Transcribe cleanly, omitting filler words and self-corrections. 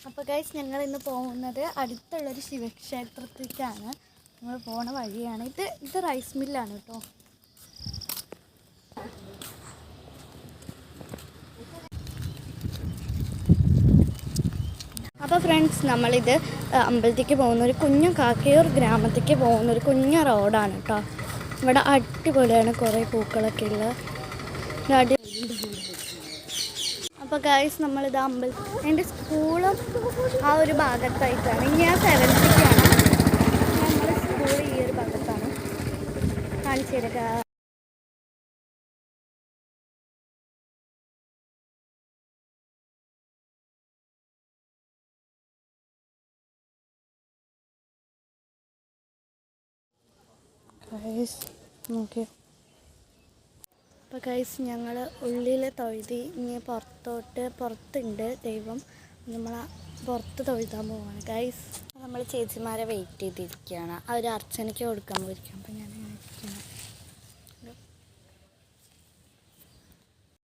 അപ്പോൾ ഗൈസ് ഞങ്ങൾ ഇന്ന് പോകുന്നത് അടുത്തുള്ളൊരു ശിവക്ഷേത്രത്തിലേക്കാണ്. നമ്മൾ പോണ വഴിയാണ്. ഇത് റൈസ് മില്ലാണ് കേട്ടോ. അപ്പോൾ ഫ്രണ്ട്സ്, നമ്മളിത് അമ്പലത്തേക്ക് പോകുന്ന ഒരു കുഞ്ഞു കാക്കയൂർ ഗ്രാമത്തേക്ക് പോകുന്ന ഒരു കുഞ്ഞു റോഡാണ് കേട്ടോ. ഇവിടെ അടിപൊളിയാണ്, കുറേ പൂക്കളൊക്കെ ഉള്ള അപ്പോൾ ഗൈസ് നമ്മളിത് എൻ്റെ സ്കൂളും ആ ഒരു ഭാഗത്തായിട്ടാണ്. ഇനി ഞാൻ 7th-ക്കാണ്. നമ്മുടെ സ്കൂൾ ഈ ഒരു ഭാഗത്താണ്. കാണിച്ചു തരാം. നോക്കി. അപ്പോൾ ഗൈസ് ഞങ്ങൾ ഉള്ളിൽ തൊഴുതി ഇനി പുറത്തുണ്ട് ദൈവം. നമ്മൾ പുറത്ത് തൊഴുതാൻ പോവാണ് ഗൈസ്. നമ്മൾ ചേച്ചിമാരെ വെയിറ്റ് ചെയ്തിരിക്കുകയാണ്. അവർ അർച്ചനയ്ക്ക് കൊടുക്കാൻ പോയിരിക്കും. അപ്പോൾ ഞാൻ